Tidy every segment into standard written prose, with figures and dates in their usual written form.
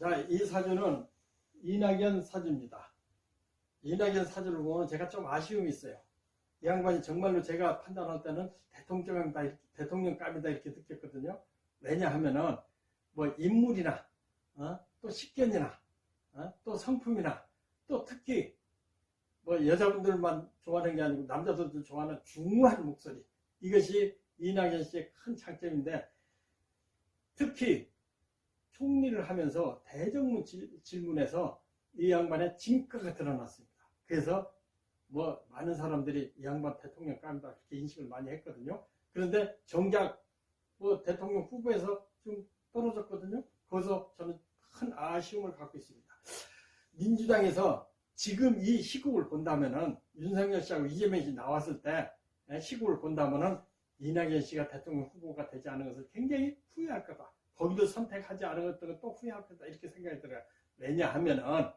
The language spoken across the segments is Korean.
자, 이 사주는 이낙연 사주입니다. 이낙연 사주를 보면 제가 좀 아쉬움이 있어요. 이 양반이 정말로 제가 판단할 때는 대통령감이다 이렇게 느꼈거든요. 왜냐하면은 뭐 인물이나 또 식견이나 또 성품이나 또 특히 뭐 여자분들만 좋아하는 게 아니고 남자들도 좋아하는 중후한 목소리, 이것이 이낙연 씨의 큰 장점인데, 특히 총리를 하면서 대정부 질문에서 이 양반의 진가가 드러났습니다. 그래서 뭐 많은 사람들이 이 양반 대통령감이다 이렇게 인식을 많이 했거든요. 그런데 정작 뭐 대통령 후보에서 좀 떨어졌거든요. 거기서 저는 큰 아쉬움을 갖고 있습니다. 민주당에서 지금 이 시국을 본다면은, 윤석열 씨하고 이재명 씨 나왔을 때 시국을 본다면은 이낙연 씨가 대통령 후보가 되지 않은 것을 굉장히 후회할 거다. 거기도 선택하지 않은 것들은 또 후회할 거다 이렇게 생각이 들어요. 왜냐하면은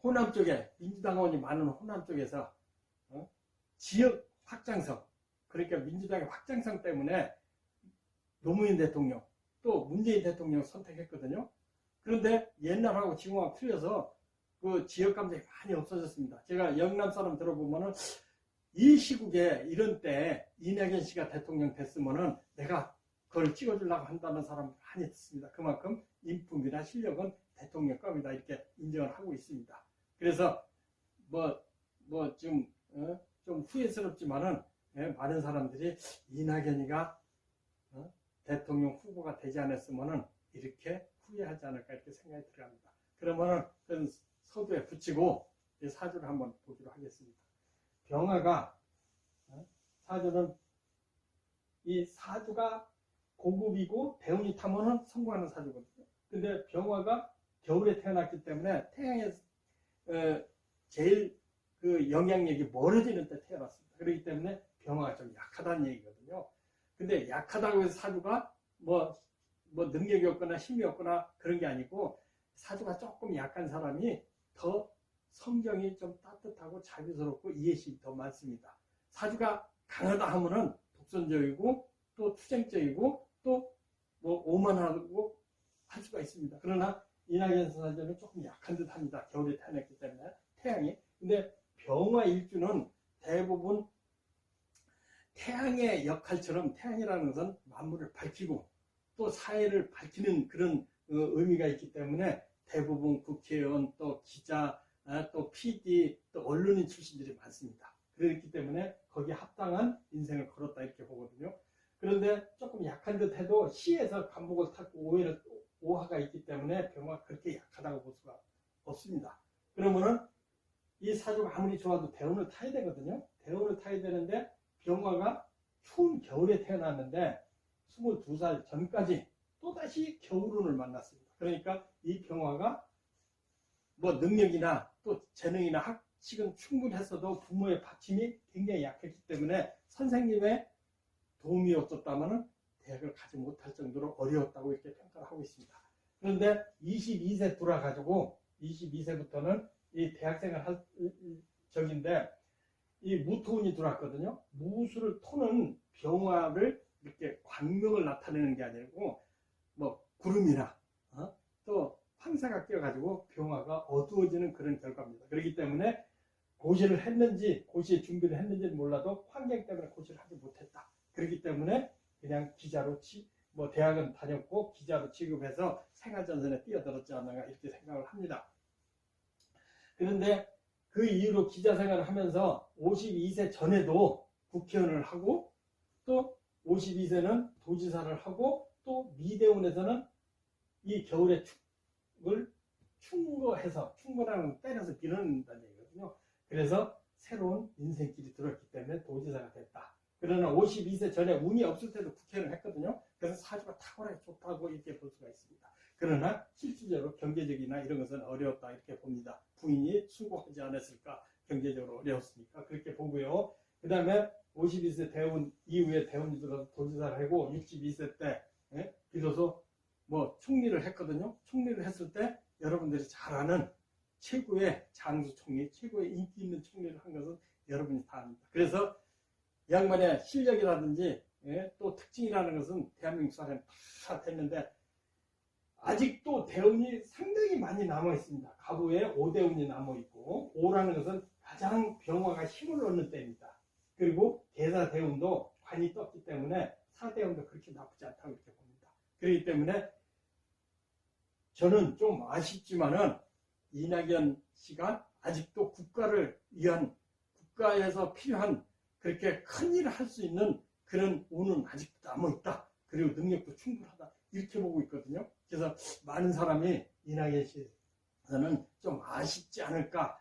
호남 쪽에, 민주당 의원이 많은 호남 쪽에서 지역 확장성, 그러니까 민주당의 확장성 때문에 노무현 대통령 또 문재인 대통령 선택했거든요. 그런데 옛날하고 지금하고 틀려서 그 지역 감정이 많이 없어졌습니다. 제가 영남 사람 들어보면은 이 시국에 이런 때 이낙연 씨가 대통령 됐으면은 내가 그걸 찍어주려고 한다는 사람 많이 듣습니다. 그만큼 인품이나 실력은 대통령감이다 이렇게 인정을 하고 있습니다. 그래서 좀 후회스럽지만은 많은 사람들이 이낙연이가 대통령 후보가 되지 않았으면은 이렇게 후회하지 않을까 이렇게 생각이 들어갑니다. 그러면은 그건 서두에 붙이고 사주를 한번 보기로 하겠습니다. 병화가 사주는 이 사주가 고급이고 대운이 타면은 성공하는 사주거든요. 근데 병화가 겨울에 태어났기 때문에 태양에서 제일 그 영향력이 멀어지는 때 태어났습니다. 그렇기 때문에 병화가 좀 약하다는 얘기거든요. 근데 약하다고 해서 사주가 뭐 능력이 없거나 힘이 없거나 그런 게 아니고, 사주가 조금 약한 사람이 더 성정이 좀 따뜻하고 자비스럽고 이해심이 더 많습니다. 사주가 강하다 하면은 독선적이고 또 투쟁적이고 또 뭐 오만하고 할 수가 있습니다. 그러나 이낙연 사주는 조금 약한 듯 합니다. 겨울에 태어났기 때문에 태양이. 근데 병화 일주는 대부분 태양의 역할처럼, 태양이라는 것은 만물을 밝히고 또 사회를 밝히는 그런 의미가 있기 때문에 대부분 국회의원, 또 기자, 또 PD, 또 언론인 출신들이 많습니다. 그렇기 때문에 거기에 합당한 인생을 걸었다 이렇게 보거든요. 그런데 조금 약한 듯 해도 시에서 간목을 타고 오화가 있기 때문에 병화가 그렇게 약하다고 볼 수가 없습니다. 그러면은 이 사주가 아무리 좋아도 대운을 타야 되거든요. 대운을 타야 되는데 병화가 추운 겨울에 태어났는데 22살 전까지 또다시 겨울운을 만났습니다. 그러니까 이 병화가 뭐 능력이나 또 재능이나 학식은 충분했어도 부모의 받침이 굉장히 약했기 때문에 선생님의 도움이 없었다면 대학을 가지 못할 정도로 어려웠다고 이렇게 평가를 하고 있습니다. 그런데 22세 돌아가지고 22세부터는 이 대학생을 할 적인데 이 무토운이 들어왔거든요. 무수를 토는 병화를 이렇게 광명을 나타내는 게 아니고 뭐 구름이나 또 황사가 끼어가지고 병화가 어두워지는 그런 결과입니다. 그렇기 때문에 고시를 했는지, 고시에 준비를 했는지는 몰라도 환경 때문에 고시를 하지 못했다. 그렇기 때문에 그냥 기자로 대학은 다녔고 기자로 취급해서 생활전선에 뛰어들었지 않나 이렇게 생각을 합니다. 그런데 그 이후로 기자 생활을 하면서 52세 전에도 국회의원을 하고 또 52세는 도지사를 하고 또 미대원에서는 이 겨울에 축을 충고라는 때려서 밀어낸다는 얘기거든요. 그래서 새로운 인생길이 들었기 때문에 도지사가 됐다. 그러나 52세 전에 운이 없을 때도 국회의원을 했거든요. 그래서 사주가 탁월하게 좋다고 이렇게 볼 수가 있습니다. 그러나 실질적으로 경제적이나 이런 것은 어려웠다 이렇게 봅니다. 부인이 수고하지 않았을까, 경제적으로 어려웠으니까 그렇게 보고요. 그 다음에 52세 대운 이후에 대운이 들어서 도지사를 하고 62세 때 비로소 총리를 했거든요. 총리를 했을 때 여러분들이 잘 아는 최고의 장수 총리, 최고의 인기 있는 총리를 한 것은 여러분이 다 압니다. 그래서 이 양반의 실력이라든지 또 특징이라는 것은 대한민국 사람이 다 됐는데 아직도 대운이 상당히 많이 남아 있습니다. 갑오에 오대운이 남아 있고, 오라는 것은 가장 병화가 힘을 얻는 때입니다. 그리고 대사대운도 관이 떴기 때문에 사대운도 그렇게 나쁘지 않다고 이렇게 봅니다. 그렇기 때문에 저는 좀 아쉽지만은 이낙연 씨가 아직도 국가를 위한, 국가에서 필요한 그렇게 큰 일을 할 수 있는 그런 운은 아직도 남아있다. 그리고 능력도 충분하다. 이렇게 보고 있거든요. 그래서 많은 사람이 이낙연 씨에서는 좀 아쉽지 않을까,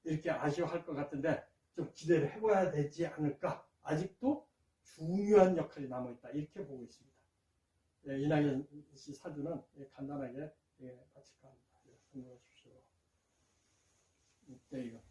이렇게 아쉬워할 것 같은데 좀 기대를 해봐야 되지 않을까. 아직도 중요한 역할이 남아있다. 이렇게 보고 있습니다. 예, 이낙연 씨 사주는 간단하게 마칠까 합니다. 참고하십시오. 네, 이거.